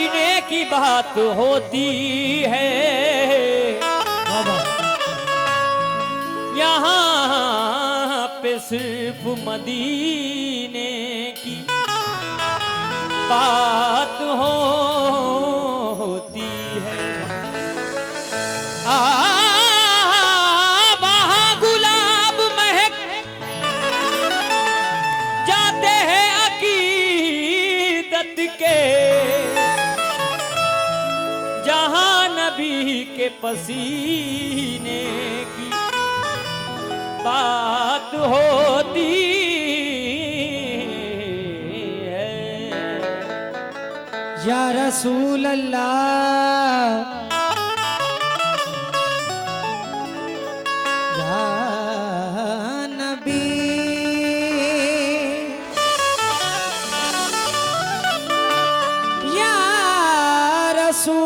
सीने की बात होती है, यहाँ पे सिर्फ मदीने की बात होती है। वहाँ गुलाब महक जाते हैं अकीदत के, जहाँ नबी के पसीने की बात होती है। या रसूल अल्लाह, या नबी, या रसूल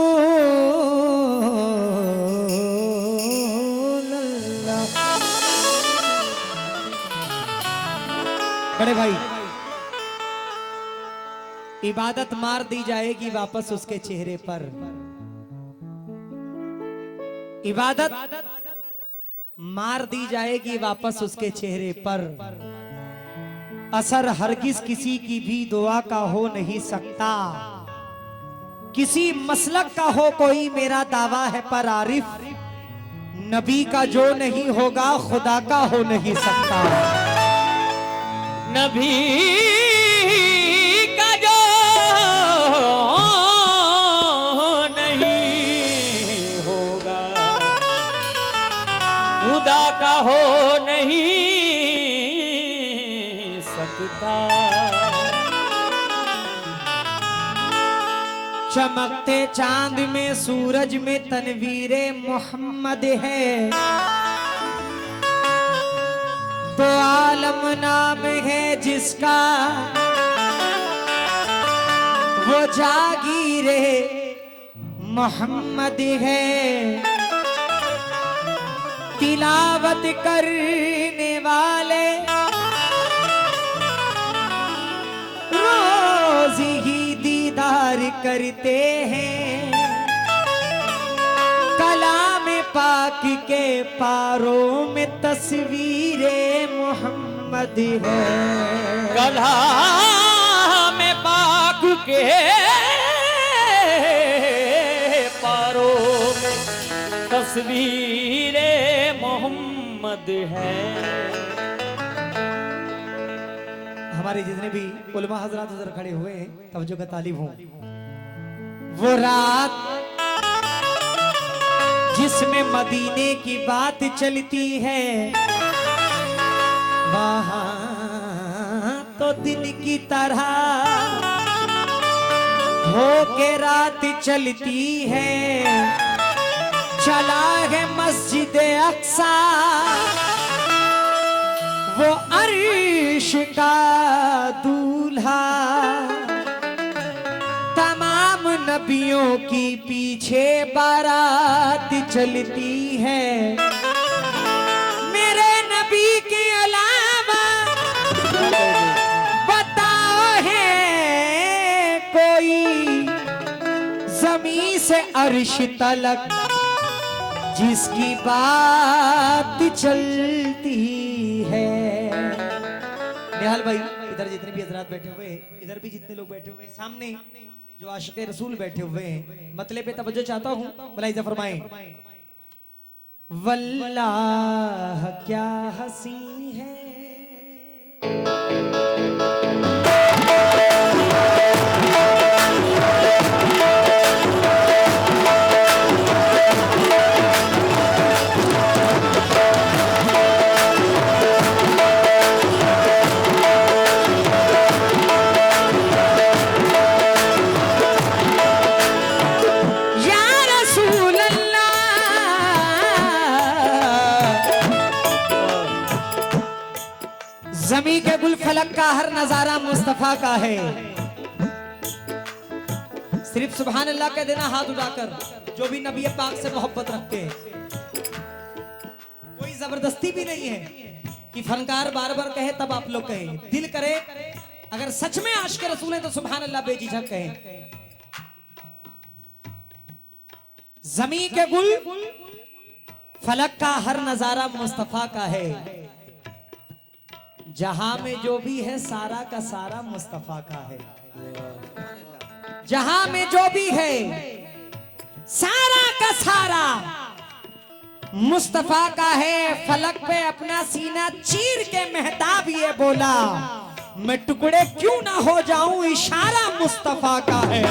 अल्लाह। बड़े भाई, इबादत मार दी जाएगी वापस उसके चेहरे पर। इबादत मार दी जाएगी वापस उसके चेहरे पर। असर हरगिज किसी की भी दुआ का हो नहीं सकता। किसी मसलक का हो कोई मेरा दावा है पर आरिफ, नबी का जो नहीं होगा खुदा का हो नहीं सकता। नबी का जो नहीं होगा खुदा का हो नहीं सकता। चमकते चांद में सूरज में तनवीरे मोहम्मद है, तो आलम नाम है जिसका वो जागीरे मोहम्मद है। तिलावत करने वाले रोज ही दीदार करते हैं। कलाम पाक के पारों में तस्वीरे मोहम्मद है। कलाम पाक के पारों में तस्वीरे मोहम्मद है। हमारे जितने भी उलमा हजरात उधर खड़े हुए हैं, तवज्जो का तालिब हो। वो रात जिसमें मदीने की बात चलती है, वहां तो दिन की तरह हो के रात चलती है। चला है मस्जिद अक्सा वो अर्श का दूल्हा। तमाम नबियों की पीछे बारात चलती है। मेरे नबी के अलावा बताओ है कोई जमीन से अर्श तलक जिसकी बात चलती है। निहाल भाई, इधर जितने भी हजरात बैठे हुए हैं, इधर भी जितने लोग बैठे हुए हैं, सामने जो आशिक़े रसूल बैठे हुए हैं, मतले पे तवज्जो चाहता हूं, मुलाहिज़ा फरमाएं। वल्लाह क्या हसी है, ज़मी के गुल फलक का हर नजारा मुस्तफा का है। सिर्फ सुभान अल्लाह कह देना हाथ उठाकर, जो भी नबी पाक से मोहब्बत रखते हैं। कोई जबरदस्ती भी नहीं है कि फनकार बार बार कहे तब आप लोग कहें। दिल करे, अगर सच में आशिक़ रसूल है तो सुभान अल्लाह बेझिझक कहें। जमी के गुल फलक का हर नजारा मुस्तफा का है, जहां में जो भी है सारा का सारा मुस्तफा का है। जहां में जो भी है सारा का सारा मुस्तफा का है। फलक पे अपना सीना चीर के मेहताब ये बोला, मैं टुकड़े क्यों ना हो जाऊं, इशारा मुस्तफा का है।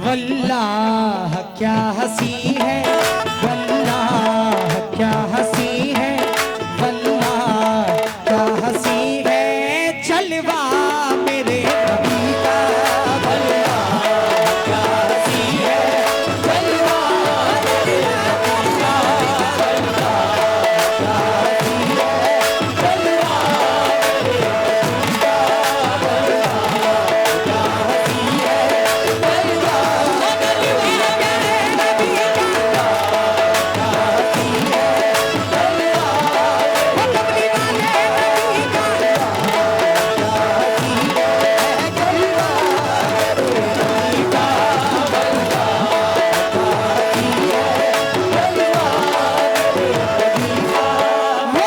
वल्लाह क्या हंसी है, वल्लाह क्या हंसी है, वल्लाह क्या हंसी है, जलवा मेरे नबी का। वल्लाह क्या हंसी है, जलवा मेरे नबी का।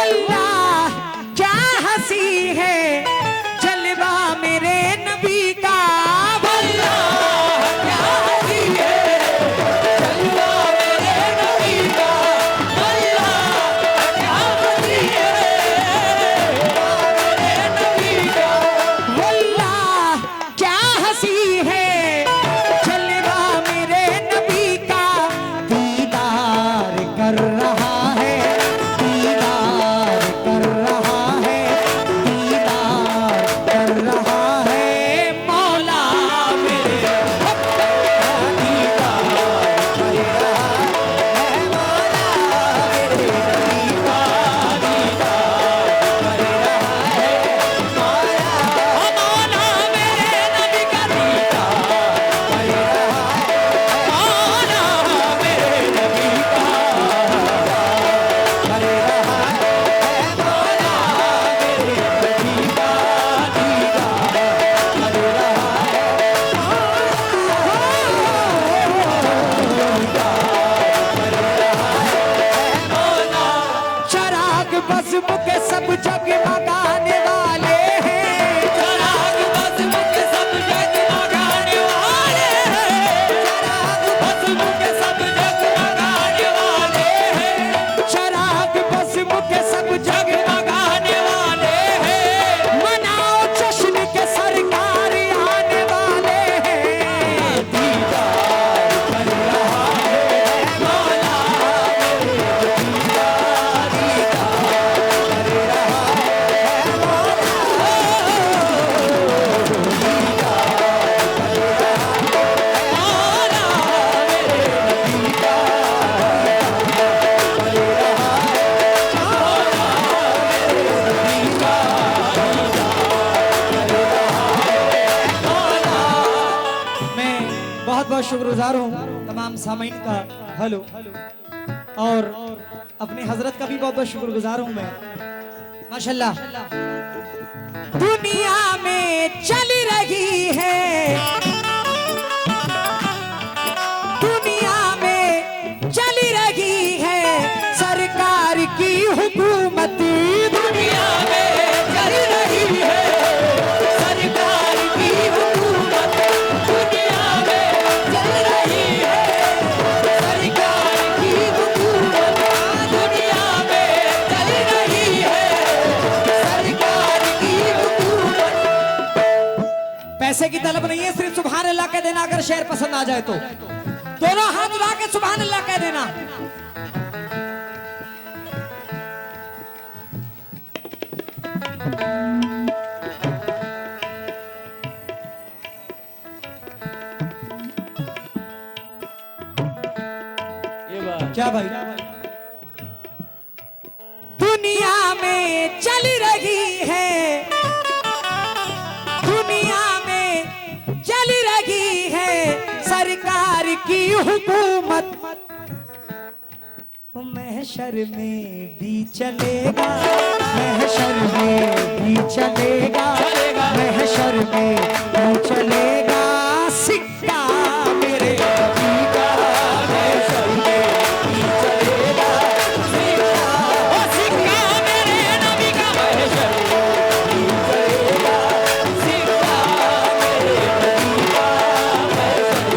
वल्लाह क्या हंसी है, जलवा मेरे नबी का। वल्लाह क्या हंसी है, सब जगमगाने वाले हैं, चराग बस मुझे सब जगमगाने वाले हैं, चराग बस मुझे सब जगमगाने वाले हैं, चराग बस मुझे सब जगमगाने वाले हैं। मनाओ जश्न के सरकार आने वाले हैं। दीदार कर रहा है मौला मेरे नबी का, दीदार कर रहा है मौला, मैं बहुत बहुत शुक्रगुजार हूँ तमाम सामीन का, हेलो, और अपने हजरत का भी बहुत बहुत शुक्रगुजार हूँ मैं। माशाल्लाह दुनिया में चल रही है, दुनिया में चल रही है सरकार की हुकूमत। दुनिया में चल रही है सरकार की हुकूमत, दुनिया में चल रही है सरकार की हुकूमत, दुनिया में चल रही है सरकार की हुकूमत। पैसे की तलब नहीं है, सिर्फ सुभान अल्लाह कह देना। अगर शेर पसंद आ जाए तो दोनों हाथ उठा के सुभान अल्लाह कह देना। ये बात क्या भाई, में चल रही है, दुनिया में चल रही है सरकार की हुकूमत। महशर में भी चलेगा, महशर में भी चलेगा, महशर में भी चलेगा सिक्का मेरे नबी का। महशर में भी चलेगा सिक्का, ओ सिक्का मेरे नबी का। महशर में भी चलेगा सिक्का मेरे नबी का। महशर में भी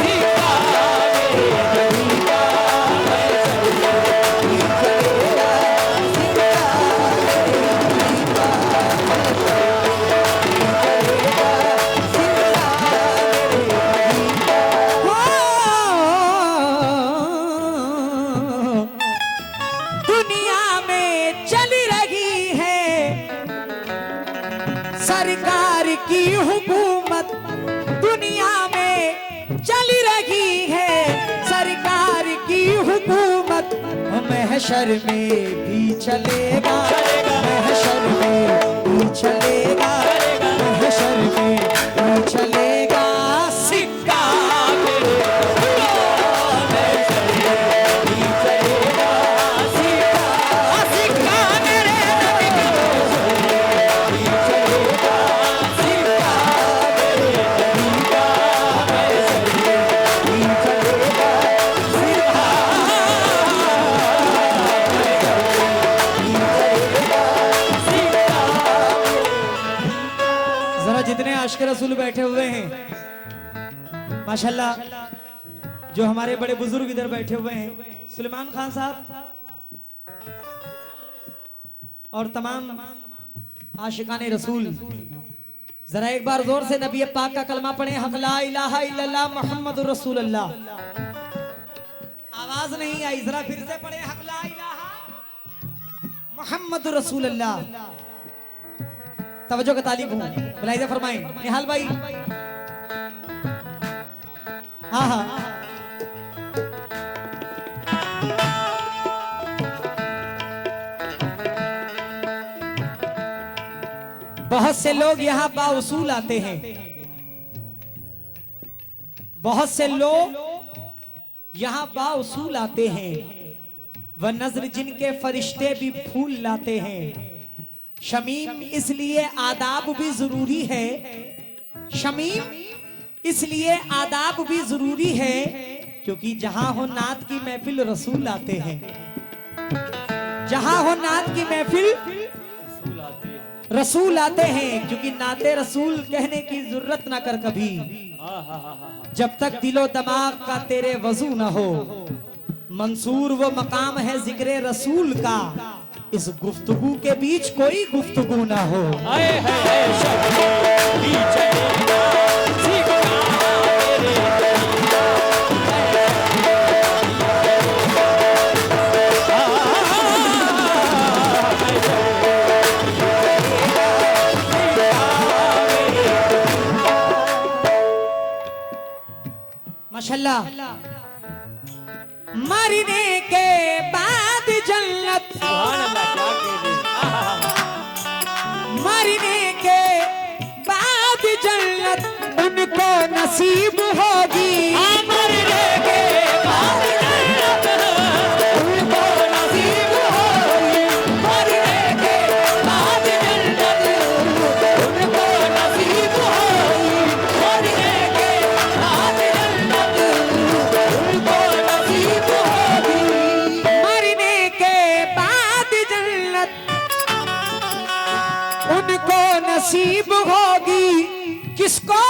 चलेगा सिक्का मेरे नबी का। दुनिया में चल रही है सरकार की हुकूमत, दुनिया में चल रही है सरकार की हुकूमत। महशर में भी चलेगा, महशर में भी चलेगा, महशर में भी चलेगा सिक्का मेरे नबी का। महशर में भी चलेगा सिक्का, सिक्का मेरे नबी का। महशर में भी चलेगा सिक्का मेरे नबी का। महशर में भी चलेगा सिक्का। जरा जितने आशिक रसूल बैठे हुए हैं माशाल्लाह, जो हमारे बड़े बुजुर्ग इधर बैठे हुए हैं, सुलेमान खान साहब और तमाम आशिकाने रसूल, जरा एक बार जोर से नबी पाक का कलमा पढ़े, हक ला इलाहा इल्लल्लाह मुहम्मदुर रसूलुल्लाह। आवाज नहीं आई, जरा फिर से पढ़े, हक ला इलाहा मुहम्मदुर रसूलुल्लाह। तवज्जो का तालीब हूं, मुलाहिजा फरमाएं निहाल भाई। हाँ हाँ, बहुत से लोग यहाँ बाउसूल आते हैं, बहुत से लोग यहाँ बाउसूल आते हैं, वह नजर जिनके फरिश्ते भी फूल लाते हैं। शमीम इसलिए आदाब भी जरूरी है, शमीम इसलिए आदाब भी जरूरी है, क्योंकि जहां हो नात की महफिल रसूल आते हैं। जहां हो नात की महफिल रसूल आते हैं, क्योंकि नाते रसूल कहने की जरूरत ना कर कभी, जब तक दिलो दिमाग का तेरे वजू ना हो। मंसूर वो मकाम है जिक्रे रसूल का, इस गुफ्तगू के बीच कोई गुफ्तगू ना हो। माशाल्लाह, मरने के बाद जन्नत, मरने के बाद जन्नत उनको नसीब होगी। मरने के बाद जन्नत उनको नसीब होगी। मरने के बाद जन्नत उनको नसीब होगी। मरने के बाद जन्नत उनको नसीब होगी। मरने के बाद जन्नत उनको नसीब होगी। किसको?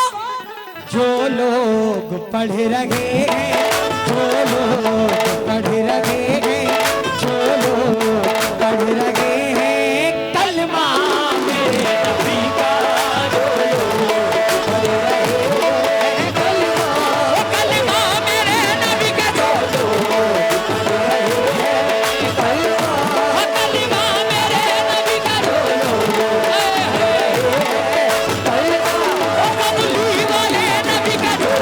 जो लोग पढ़ रहे हैं, जो लोग पढ़ रहे हैं, जो लोग पढ़ रहे हैं कलमा मेरे नबी का। जो लोग पढ़ रहे हैं कलमा मेरे नबी का। जो लोग पढ़ रहे हैं कलमा मेरे नबी का। जो लोग पढ़ रहे हैं कलमा वाले नबी का। जो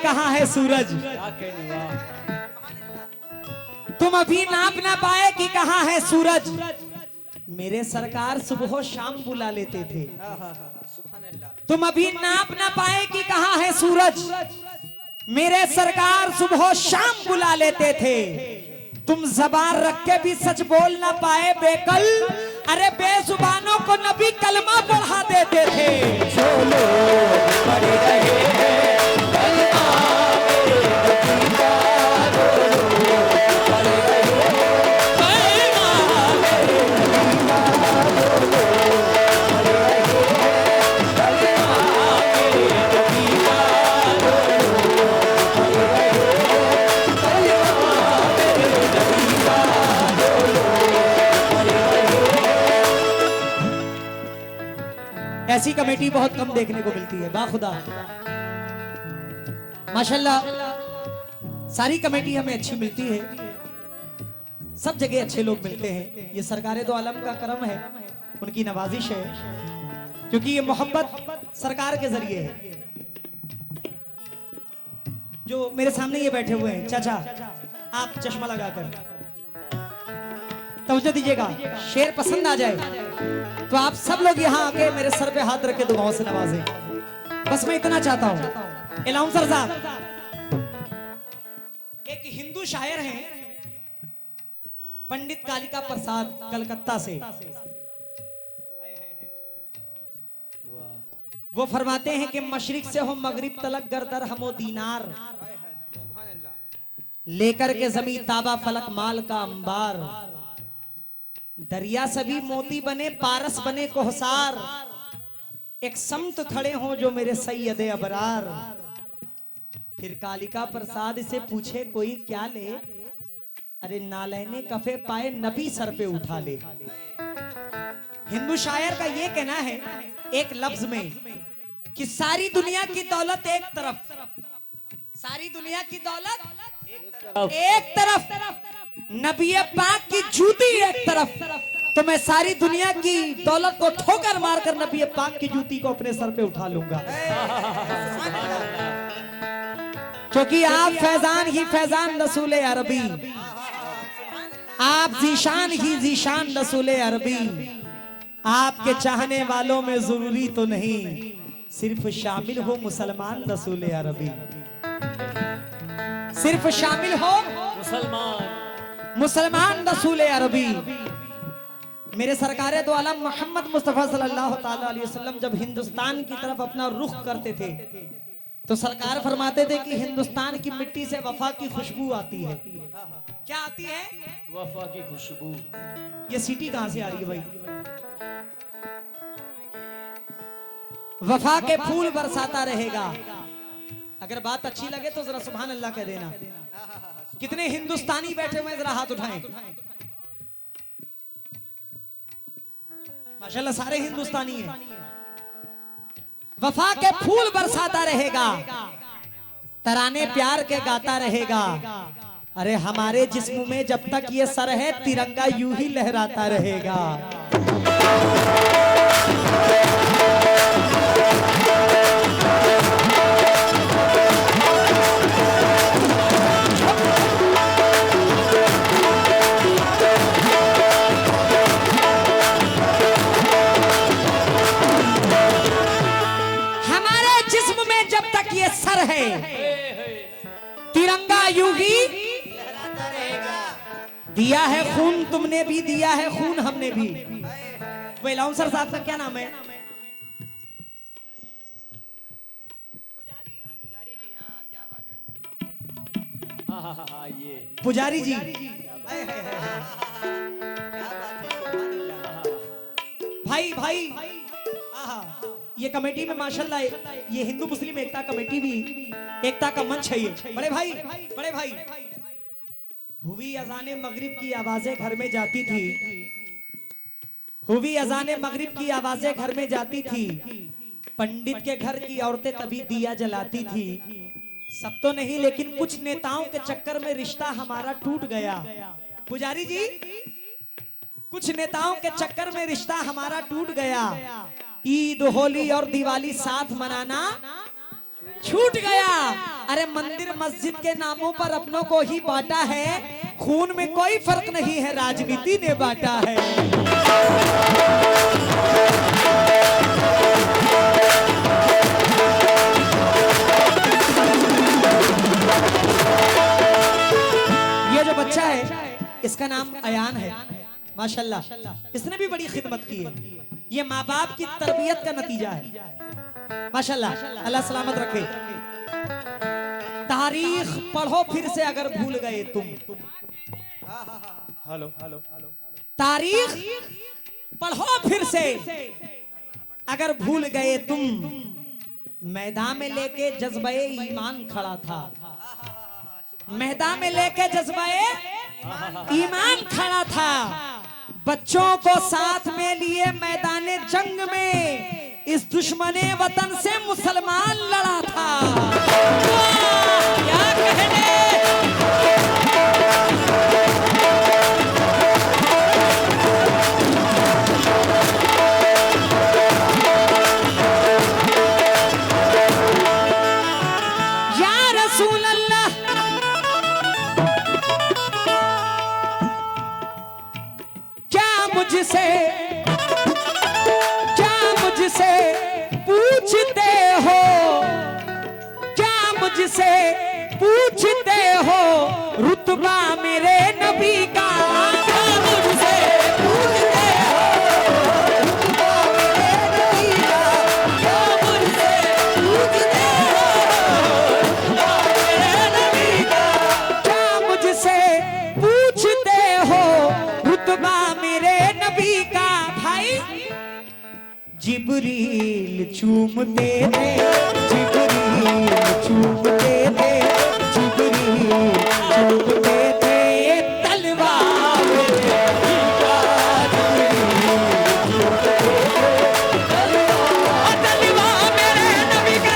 कहाँ है सूरज, क्या कहने वाह। तुम अभी नाप ना पाए कि कहाँ है सूरज। मेरे सरकार सुबह शाम बुला लेते थे, तुम अभी नाप ना पाए कि कहाँ है सूरज। मेरे सरकार सुबह शाम बुला लेते थे, तुम जबान रख के भी सच बोल ना पाए बेकल। अरे बेजुबानों को नबी कलमा पढ़ा देते थे। चलो पढ़ रहे हैं कलमा मेरे नबी का, पढ़ रहे हैं कलमा मेरे नबी का, पढ़ रहे हैं कलमा मेरे नबी का, पढ़ रहे हैं कलमा मेरे नबी का, पढ़ रहे हैं। ऐसी कमेटी बहुत कम देखने को मिलती है बाखुदा। माशाल्लाह सारी कमेटी हमें अच्छी मिलती है, सब जगह अच्छे लोग मिलते हैं। ये सरकारे दो आलम का करम है, उनकी नवाजिश है, क्योंकि ये मोहब्बत सरकार के जरिए है। जो मेरे सामने ये बैठे हुए हैं चाचा, आप चश्मा लगाकर तवज्जो दीजिएगा, शेर पसंद आ जाए तो आप सब लोग यहाँ आके मेरे सर पे हाथ रख के दुआओं से नवाजें। बस मैं इतना चाहता हूँ। एलाउंसर साहब, एक हिंदू शायर हैं पंडित कालिका प्रसाद कलकत्ता से, वो फरमाते हैं कि मशरिक से हो मगरिब तलक गरदर हमो दीनार, लेकर के जमी ताबा फलक माल का अंबार, दरिया सभी मोती बने पारस बने कोहसार, एक समत खड़े हों जो मेरे सैयदे अबरार। फिर कालिका प्रसाद से पूछे कोई क्या ले, अरे नालैने कफे पाए नबी सर पे उठा ले। हिंदू शायर का ये कहना है एक लफ्ज में कि सारी दुनिया की दौलत एक तरफ, सारी दुनिया की दौलत एक तरफ, नबी पाक की जूती एक तरफ, तो मैं सारी दुनिया की दौलत को ठोकर मारकर नबी पाक की जूती को अपने सर पे उठा लूंगा। क्योंकि आप फैजान ही फैजान रसूले अरबी, आप जीशान ही जीशान रसूले अरबी, आपके चाहने वालों में जरूरी तो नहीं सिर्फ शामिल हो मुसलमान रसूले अरबी, सिर्फ शामिल हो मुसलमान रसूल अरबी। मेरे सरकारे दो आलम मोहम्मद मुस्तफा सल्लल्लाहु ताला अलैहि वसल्लम जब हिंदुस्तान की तरफ अपना रुख करते थे तो सरकार फरमाते थे कि हिंदुस्तान की मिट्टी से वफा की खुशबू आती है। क्या आती है? वफा की खुशबू। ये सीटी कहां से आ रही है भाई? वफा के फूल बरसाता रहेगा। अगर बात अच्छी लगे तो जरा सुभान अल्लाह कह देना। कितने हिंदुस्तानी बैठे हुए जरा हाथ उठाएं। माशाल्लाह सारे हिंदुस्तानी हैं। वफा के फूल बरसाता रहेगा, तराने प्यार के गाता रहेगा। अरे हमारे जिस्म में जब तक ये सर है तिरंगा यूं ही लहराता रहेगा। सर है तिरंगा यूं ही दिया है खून, तुमने भी दिया है खून, हमने भी। वो एलाउंसर साहब का क्या नाम है? ये पुजारी जी। भाई भाई ये कमेटी में माशाल्लाह ये हिंदू मुस्लिम एकता कमेटी भी एकता का मंच है ये। बड़े भाई हुई अजाने मगरिब की आवाजें घर में जाती थी, हुई अजाने मगरिब की आवाजें घर में जाती थी, पंडित के घर की औरतें तभी दिया जलाती थी। सब तो नहीं लेकिन कुछ नेताओं के चक्कर में रिश्ता हमारा टूट गया। पुजारी जी, कुछ नेताओं के चक्कर में रिश्ता हमारा टूट गया। ईद होली और दिवाली साथ मनाना छूट गया। अरे मंदिर मस्जिद के नामों पर अपनों को ही बांटा है, खून में कोई फर्क नहीं है, राजनीति ने बांटा है। ये जो बच्चा है इसका नाम अयान है, माशाल्लाह इसने भी बड़ी खिदमत की है। ये माँ बाप की तरबियत का नतीजा है, माशाल्लाह अल्लाह सलामत रखे। तारीख पढ़ो फिर से अगर भूल गए तुम, हेलो तारीख पढ़ो फिर से अगर भूल गए तुम, मैदान में लेके जज्बाए ईमान खड़ा था, मैदान में लेके जज्बाए ईमान खड़ा था, बच्चों को साथ में लिए मैदान जंग में इस दुश्मने वतन से मुसलमान लड़ा था। क्या कहने, या रसूल अल्लाह, मुझसे पूछते हो, क्या मुझसे पूछते हो रुतबा मेरे नबी का, क्या मुझसे पूछते हो रुतबा मेरे नबी का, क्या मुझसे पूछते हो रुतबा मेरे नबी का, क्या मुझसे पूछते हो रुतबा मेरे नबी का। भाई जिब्रील चूमते थे, जिब्रील चूमते थे, जिब्रील चूमते थे तलवार मेरे नबी का, तलवार मेरे नबी का,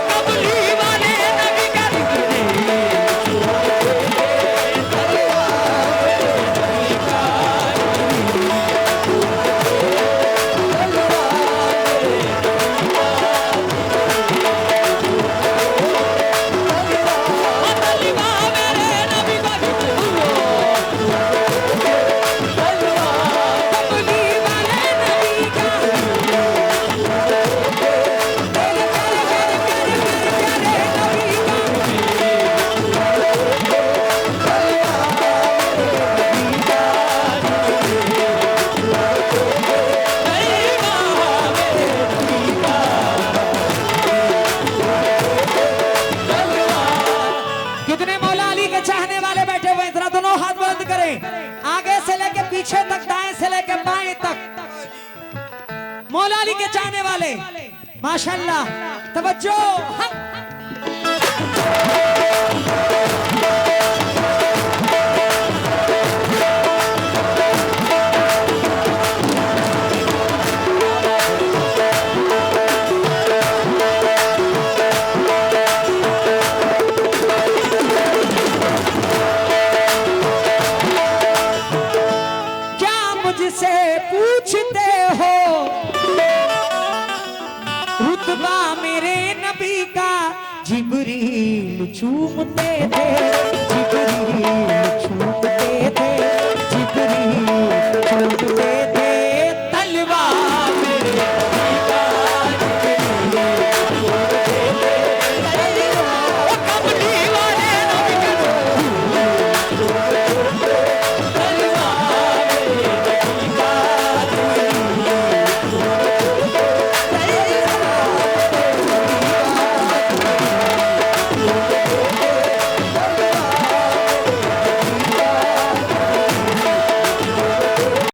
कबली वाले नबी का, आगे से लेके पीछे तक, दाएं से लेके बाएं तक, मौला अली के चाहने वाले माशाल्लाह, तवज्जो। मुझसे पूछते हो रुतबा मेरे नबी का, जिब्रील चूमते थे,